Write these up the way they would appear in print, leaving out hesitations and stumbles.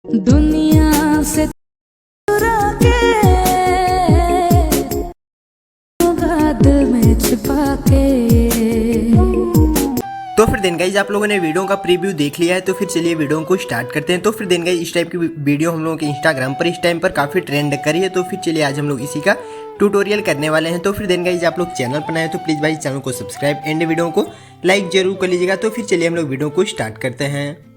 दुनिया से चुरा के दिल में छिपा के। तो फिर देन गाइज आप लोगों ने वीडियो का प्रीव्यू देख लिया है, तो फिर चलिए वीडियो को स्टार्ट करते हैं। तो फिर देन गाइज इस टाइप की वीडियो हम लोगों के इंस्टाग्राम पर इस टाइम पर काफ़ी ट्रेंड करी है, तो फिर चलिए आज हम लोग इसी का ट्यूटोरियल करने वाले हैं। तो फिर देन गाइज आप लोग चैनल पर नए हैं तो प्लीज़ भाई चैनल को सब्सक्राइब एंड वीडियो को लाइक जरूर कर लीजिएगा। तो फिर चलिए हम लोग वीडियो को स्टार्ट करते हैं।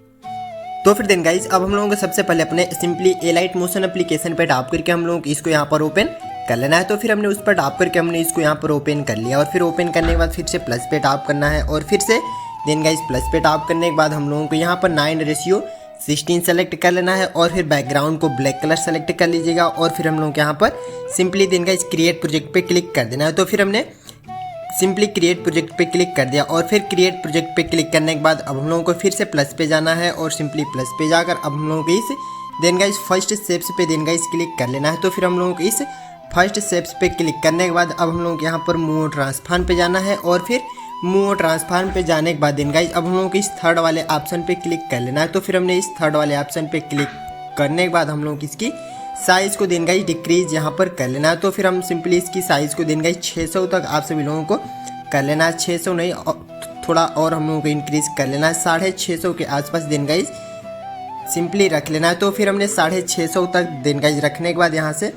तो फिर देन गाइज अब हम लोगों को सबसे पहले अपने सिंपली एलाइट मोशन एप्लीकेशन पे टैप करके हम लोगों को इसको यहाँ पर ओपन कर लेना है। तो फिर हमने उस पर टैप करके हमने इसको यहाँ पर ओपन कर लिया और फिर ओपन करने के बाद फिर से प्लस पे टैप करना है और फिर से देन गाइज प्लस पे टैप करने के बाद हम लोगों को यहाँ पर 9:16 सेलेक्ट कर लेना है और फिर बैकग्राउंड को ब्लैक कलर सेलेक्ट कर लीजिएगा और फिर हम लोगों को यहाँ पर simply then guys create project पे क्लिक कर देना है। तो फिर हमने सिंपली क्रिएट प्रोजेक्ट पे क्लिक कर दिया और फिर क्रिएट प्रोजेक्ट पे क्लिक करने के बाद अब हम लोगों को फिर से प्लस पे जाना है और सिंपली प्लस पे जाकर अब हम लोगों को इस देन गाइज फर्स्ट स्टेप्स पे देन गाइज क्लिक कर लेना है। तो फिर हम लोगों को इस फर्स्ट स्टेप्स पे क्लिक करने के बाद अब हम लोगों को यहाँ पर मूव ट्रांसफॉर्म पे जाना है और फिर मूव ट्रांसफॉर्म पे जाने के बाद देन गाइज अब हम लोगों को इस थर्ड वाले ऑप्शन पे क्लिक कर लेना है। तो फिर हमने इस थर्ड वाले ऑप्शन पे क्लिक करने के बाद हम लोगों को इसकी साइज़ को देन गाइज डिक्रीज यहाँ पर कर लेना है। तो फिर हम सिंपली इसकी साइज़ को देन गाइज 600 तक आप सभी लोगों को कर लेना है। 600 नहीं, थोड़ा और हम लोगों को इंक्रीज कर लेना है, 650 के आसपास देन गाइज सिंपली रख लेना है। तो फिर हमने 650 तक देन गाइज रखने के बाद यहाँ से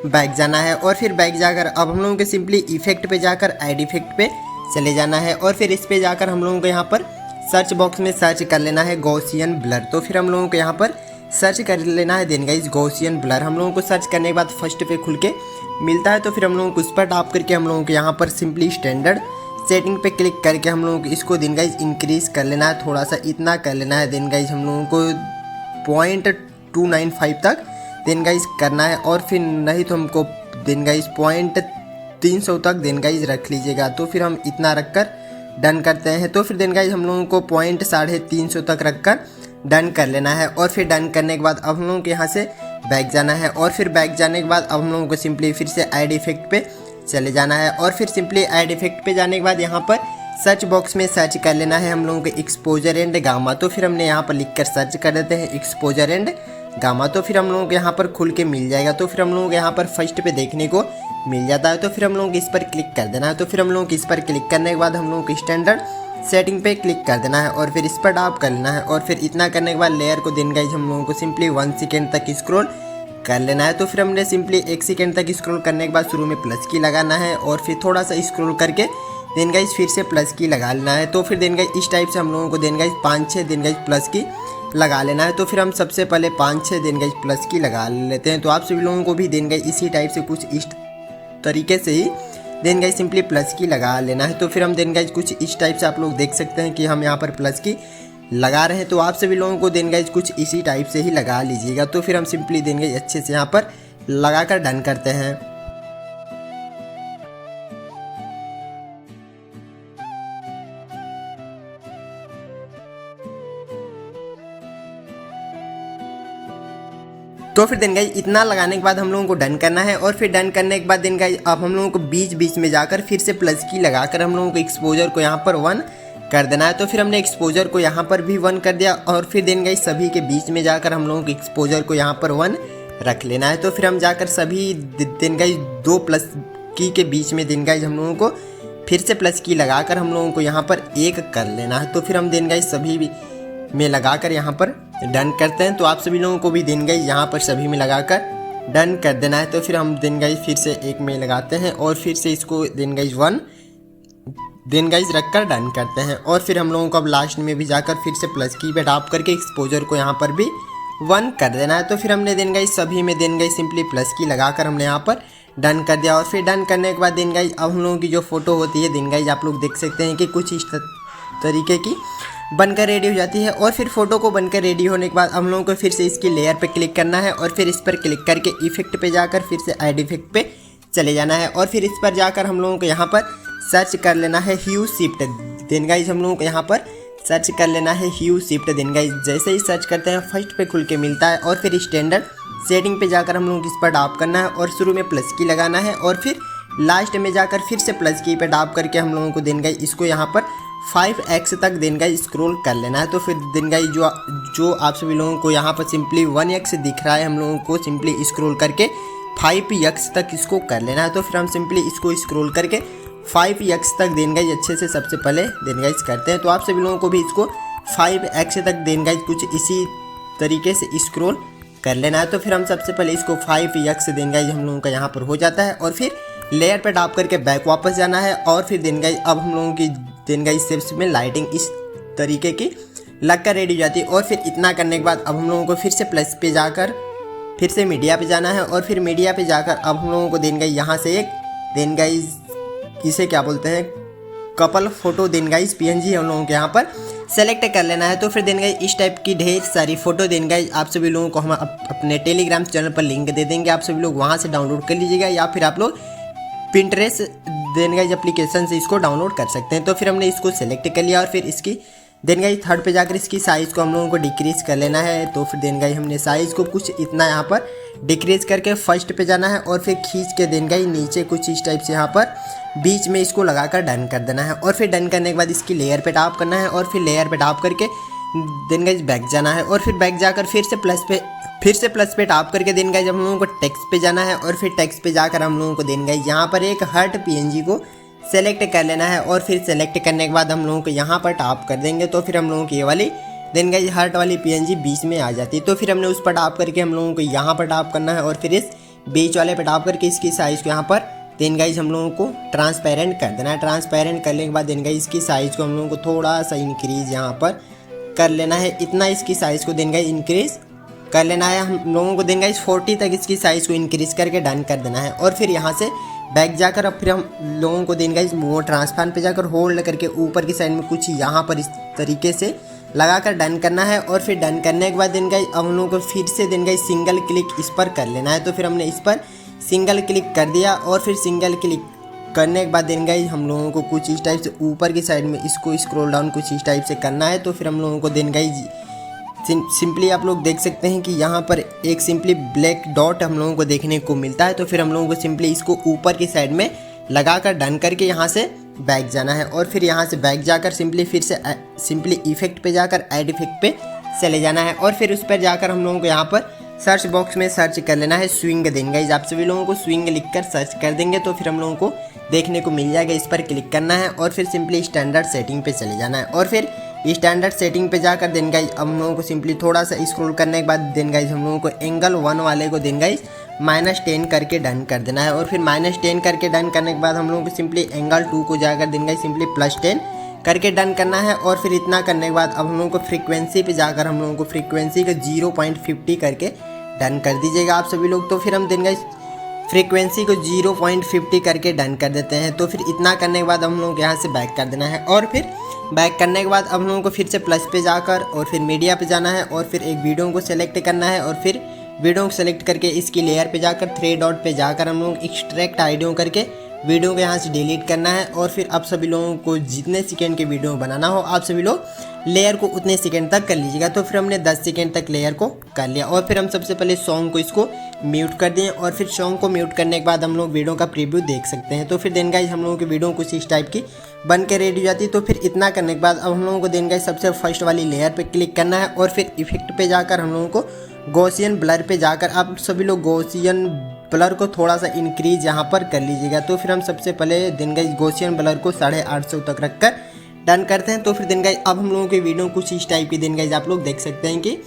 बैक जाना है और फिर बैक जाकर अब हम लोगों को सिंपली इफेक्ट पे जाकर ऐड इफेक्ट पे चले जाना है और फिर इस पे जाकर हम लोगों को यहाँ पर सर्च बॉक्स में सर्च कर लेना है गॉसियन ब्लर। तो फिर हम लोगों को यहाँ पर सर्च कर लेना है देन गाइज गॉसियन ब्लर। हम लोगों को सर्च करने के बाद फर्स्ट पे खुल के मिलता है। तो फिर हम लोगों को उस पर टैप करके हम लोगों को यहाँ पर सिंपली स्टैंडर्ड सेटिंग पे क्लिक करके हम लोगों को इसको देन गाइज इंक्रीज कर लेना है, थोड़ा सा इतना कर लेना है देन गाइज हम लोगों को 0.295 तक देन गाइज करना है और फिर नहीं तो हमको देन गाइज 0.300 तक देन गाइज रख लीजिएगा। तो फिर हम इतना रखकर डन करते हैं। तो फिर देन गाइज हम लोगों को 0.350 तक रखकर डन कर लेना है और फिर डन करने के बाद अब हम लोगों को यहाँ से बैक जाना है और फिर बैक जाने के बाद अब हम लोगों को सिंपली फिर से ऐड इफेक्ट पे चले जाना है और फिर सिंपली ऐड इफेक्ट पे जाने के बाद यहाँ पर सर्च बॉक्स में सर्च कर लेना है हम लोगों को एक्सपोजर एंड गामा। तो फिर हमने यहाँ पर लिखकर सर्च कर देते हैं एक्सपोजर एंड गामा। तो फिर हम लोगों को यहाँ पर खुल के मिल जाएगा। तो फिर हम लोगों को यहाँ पर फर्स्ट पे देखने को मिल जाता है। तो फिर हम लोगों को इस पर क्लिक कर देना है। तो फिर हम लोगों को इस पर क्लिक करने के बाद हम लोगों को स्टैंडर्ड सेटिंग पे क्लिक कर देना है और फिर इस पर टैप कर लेना है और फिर इतना करने के बाद लेयर को देन गाइज हम लोगों को सिंपली 1 सेकेंड तक स्क्रॉल कर लेना है। तो फिर हमने सिंपली 1 सेकेंड तक स्क्रॉल करने के बाद शुरू में प्लस की लगाना है और फिर थोड़ा सा स्क्रॉल करके देन गाइज फिर से प्लस की लगा लेना है। तो फिर देन गाइज इस टाइप से हम लोगों को then guys 5-6 then guys plus की लगा लेना है। तो फिर हम सबसे पहले 5-6 देन गाइज प्लस की लगा लेते हैं। तो आप सभी लोगों को भी देन गाइज इसी टाइप से कुछ इस तरीके से ही देन गाइज सिंपली प्लस की लगा लेना है। तो फिर हम देन गाइज कुछ इस टाइप से आप लोग देख सकते हैं कि हम यहाँ पर प्लस की लगा रहे हैं। तो आप सभी लोगों को देन गाइज कुछ इसी टाइप से ही लगा लीजिएगा। तो फिर हम सिंपली देन गाइज अच्छे से यहाँ पर लगाकर डन करते हैं। तो फिर देन गाइज इतना लगाने के बाद हम लोगों को डन करना है और फिर डन करने के बाद देन गाइज अब हम लोगों को बीच बीच में जाकर फिर से प्लस की लगाकर हम लोगों को एक्सपोजर को यहाँ पर 1 कर देना है। तो फिर हमने एक्सपोजर को यहाँ पर भी 1 कर दिया और फिर देन गाइज सभी के बीच में जाकर हम लोगों को एक्सपोजर को यहाँ पर 1 रख लेना है। तो फिर हम जाकर सभी देन गाइज 2 प्लस की के बीच में देन गाइज हम लोगों को फिर से प्लस की लगाकर हम लोगों को यहाँ पर 1 कर लेना है। तो फिर हम देन गाइज सभी में लगाकर यहाँ पर डन करते हैं। तो आप सभी लोगों को भी देन गाइज यहाँ पर सभी में लगाकर डन कर देना है। तो फिर हम देन गाइज फिर से 1 में लगाते हैं और फिर से इसको देन गाइज 1 देन गाइज रखकर डन करते हैं और फिर हम लोगों को अब लास्ट में भी जाकर फिर से प्लस की पे टैप करके एक्सपोजर को यहाँ पर भी 1 कर देना है। तो फिर हमने देन गाइज सभी में देन गाइज सिंपली प्लस की लगाकर हमने यहाँ पर डन कर दिया और फिर डन करने के बाद देन गाइज अब हम लोगों की जो फोटो होती है देन गाइज आप लोग देख सकते हैं कि कुछ इस तरीके की बनकर रेडी हो जाती है। और फिर फोटो को बनकर रेडी होने के बाद हम लोगों को फिर से इसकी लेयर पे क्लिक करना है और फिर इस पर क्लिक करके इफेक्ट पे जाकर फिर से ऐड इफेक्ट पे चले जाना है और फिर इस पर जाकर हम लोगों को यहाँ पर सर्च कर लेना है ह्यू शिफ्ट। देन गाइज हम लोगों को यहाँ पर सर्च कर लेना है ह्यू शिफ्ट। देन गाइज जैसे ही सर्च करते हैं फर्स्ट पे खुल के मिलता है और फिर स्टैंडर्ड सेटिंग पे जाकर हम लोगों को इस पर टैप करना है और शुरू में प्लस की लगाना है और फिर लास्ट में जाकर फिर से प्लस की पे टैप करके हम लोगों को देन गाइज इसको यहाँ पर 5x तक दिन गाइस स्क्रॉल कर लेना है। तो फिर दिन गाइस जो आप सभी लोगों को यहाँ पर सिंपली 1x दिख रहा है, हम लोगों को सिंपली स्क्रॉल करके 5x तक इसको कर लेना है। तो फिर हम सिंपली इसको स्क्रॉल करके 5x तक दिन गाइस अच्छे से सबसे पहले दिन गाइस करते हैं। तो आप सभी लोगों को भी इसको 5x तक दिन गाइस कुछ इसी तरीके से स्क्रॉल कर लेना है। तो फिर हम सबसे पहले इसको 5x दिन गाइस हम लोगों का यहाँ पर हो जाता है और फिर लेयर पे टैप करके बैक वापस जाना है और फिर दिन गाइस अब हम लोगों की दिन गाइस शेप्स में लाइटिंग इस तरीके की लग कर रेडी हो जाती है। और फिर इतना करने के बाद अब हम लोगों को फिर से प्लस पे जाकर फिर से मीडिया पे जाना है और फिर मीडिया पे जाकर अब हम लोगों को दिन गाइस यहाँ से एक दिन गाइस इसे क्या बोलते हैं कपल फोटो दिन गाइस PNG हम लोगों के यहाँ पर सेलेक्ट कर लेना है। तो फिर दिन गाइस इस टाइप की ढेर सारी फोटो दिन गाइस आप सभी लोगों को हम अपने टेलीग्राम चैनल पर लिंक दे देंगे, आप सभी लोग वहाँ से डाउनलोड कर लीजिएगा या फिर आप लोग पिंटरेस्ट देन गाइस एप्लीकेशन से इसको डाउनलोड कर सकते हैं। तो फिर हमने इसको सेलेक्ट कर लिया और फिर इसकी देन गाइस थर्ड पे जाकर इसकी साइज़ को हम लोगों को डिक्रीज़ कर लेना है। तो फिर देन गाइस हमने साइज़ को कुछ इतना यहाँ पर डिक्रीज़ करके फर्स्ट पे जाना है और फिर खींच के देन गाइस नीचे कुछ इस टाइप से यहाँ पर बीच में इसको लगाकर डन कर देना है। और फिर डन करने के बाद इसकी लेयर पे टैप करना है और फिर लेयर पे टैप करके देन गाइस बैक जाना है और फिर बैक जाकर फिर से प्लस पे टैप करके देन गाइस हम लोगों को टेक्स्ट पे जाना है और फिर टेक्स्ट पे जाकर हम लोगों को देन गाइस यहाँ पर एक हर्ट PNG को सेलेक्ट कर लेना है और फिर सेलेक्ट करने के बाद हम लोगों को यहाँ पर टैप कर देंगे। तो फिर हम लोगों की ये वाली देन गाइस हर्ट वाली PNG बीच में आ जाती है। तो फिर हमने उस पर टैप करके हम लोगों को यहाँ पर टैप करना है और फिर इस बीच वाले पर टैप करके इसकी साइज़ को यहाँ पर देन गाइस हम लोगों को ट्रांसपेरेंट कर देना है। ट्रांसपेरेंट करने के बाद देन गाइस इसकी साइज़ को हम लोगों को थोड़ा सा इंक्रीज़ यहाँ पर कर लेना है। इतना इसकी साइज़ को देन गाइस इंक्रीज़ कर लेना है हम लोगों को देन गाइस 40 तक इसकी साइज़ को इंक्रीज़ करके डन कर देना है। और फिर यहाँ से बैक जाकर अब फिर हम लोगों को देन गाइस वो ट्रांसपेरेंट पे जाकर होल्ड करके ऊपर की साइड में कुछ यहाँ पर इस तरीके से लगाकर डन करना है। और फिर डन करने के बाद देन गाइस अब हम लोगों को फिर से देन गाइस सिंगल क्लिक इस पर कर लेना है। तो फिर हमने इस पर सिंगल क्लिक कर दिया और फिर सिंगल क्लिक करने के बाद देन गाइस हम लोगों को कुछ इस टाइप से ऊपर की साइड में इसको स्क्रॉल डाउन कुछ इस टाइप से करना है। तो फिर हम लोगों को देन गाइस सिंपली आप लोग देख सकते हैं कि यहाँ पर एक सिंपली ब्लैक डॉट हम लोगों को देखने को मिलता है। तो फिर हम लोगों को सिंपली इसको ऊपर की साइड में लगाकर डन करके यहाँ से बैक जाना है और फिर यहाँ से बैक जाकर सिंपली फिर से सिंपली इफेक्ट पे जाकर ऐड इफेक्ट पे चले जाना है और फिर उस पर जाकर हम लोगों को यहाँ पर सर्च बॉक्स में सर्च कर लेना है स्विंग दिन गाइस। आप सभी लोगों को स्विंग लिखकर सर्च कर देंगे तो फिर हम लोगों को देखने को मिल जाएगा। इस पर क्लिक करना है और फिर सिंपली स्टैंडर्ड सेटिंग पे चले जाना है और फिर स्टैंडर्ड सेटिंग पे जाकर देन गाइस हम लोगों को सिंपली थोड़ा सा स्क्रॉल करने के बाद देन गाइस हम लोगों को एंगल 1 वाले को देन गाइस -10 करके डन कर देना है। और फिर -10 करके डन करने के बाद हम लोगों को सिंपली एंगल 2 को जाकर देन गाइस सिंपली +10 करके डन करना है। और फिर इतना करने के बाद अब हम लोगों को फ्रीक्वेंसी पे जाकर हम लोगों को फ्रीक्वेंसी का 0.50 करके डन कर दीजिएगा आप सभी लोग। तो फिर हम देन गाइस फ्रीक्वेंसी को 0.50 करके डन कर देते हैं। तो फिर इतना करने के बाद हम लोगों को यहाँ से बैक कर देना है और फिर बैक करने के बाद अब हम लोगों को फिर से प्लस पे जाकर और फिर मीडिया पे जाना है और फिर एक वीडियो को सेलेक्ट करना है और फिर वीडियो को सेलेक्ट करके इसकी लेयर पे जाकर 3 डॉट पे जाकर हम लोग एक्सट्रैक्ट आइडियो करके वीडियो को यहाँ से डिलीट करना है। और फिर आप सभी लोगों को जितने सेकेंड के वीडियो बनाना हो आप सभी लोग लेयर को उतने सेकेंड तक कर लीजिएगा। तो फिर हमने 10 सेकेंड तक लेयर को कर लिया और फिर हम सबसे पहले सॉन्ग को इसको म्यूट कर दें और फिर सॉन्ग को म्यूट करने के बाद हम लोग वीडियो का प्रीव्यू देख सकते हैं। तो फिर देन गाइस हम लोगों की वीडियो कुछ इस टाइप की बन के रेडी हो जाती है। तो फिर इतना करने के बाद अब हम लोगों को देन गाइस सबसे फर्स्ट वाली लेयर पे क्लिक करना है और फिर इफेक्ट पे जाकर हम लोगों को गॉसियन ब्लर पे जाकर आप सभी लोग गॉसियन ब्लर को थोड़ा सा इंक्रीज यहाँ पर कर लीजिएगा। तो फिर हम सबसे पहले दिन गाइस गॉसियन ब्लर को 850 तक रखकर डन करते हैं। तो फिर दिन गाइस अब हम लोगों की वीडियो कुछ इस टाइप की दिन गाइस आप लोग देख सकते हैं कि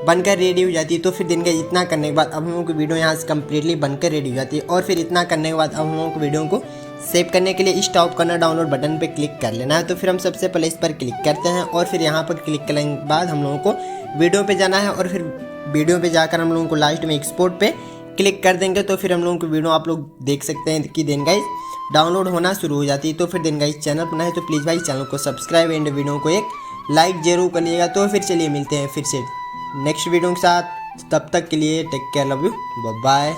बनकर रेडी हो जाती है। तो फिर दिन गाइस इतना करने के बाद अब हम लोगों की वीडियो यहाँ से कम्प्लीटली बनकर रेडी हो जाती है। और फिर इतना करने के बाद अब हम लोगों को वीडियो को सेव करने के लिए स्टॉप करना डाउनलोड बटन पे क्लिक कर लेना है। तो फिर हम सबसे पहले इस पर क्लिक करते हैं और फिर यहाँ पर क्लिक करने के बाद हम लोगों को वीडियो पे जाना है और फिर वीडियो पे जाकर हम लोगों को लास्ट में एक्सपोर्ट पे क्लिक कर देंगे। तो फिर हम लोगों की वीडियो आप लोग देख सकते हैं कि देन गाइस डाउनलोड होना शुरू हो जाती है। तो फिर देन गाइस चैनल पर नए तो प्लीज़ भाई चैनल को सब्सक्राइब एंड वीडियो को एक लाइक जरूर करिएगा। तो फिर चलिए मिलते हैं फिर से नेक्स्ट वीडियो के साथ, तब तक के लिए take care, love you, bye bye.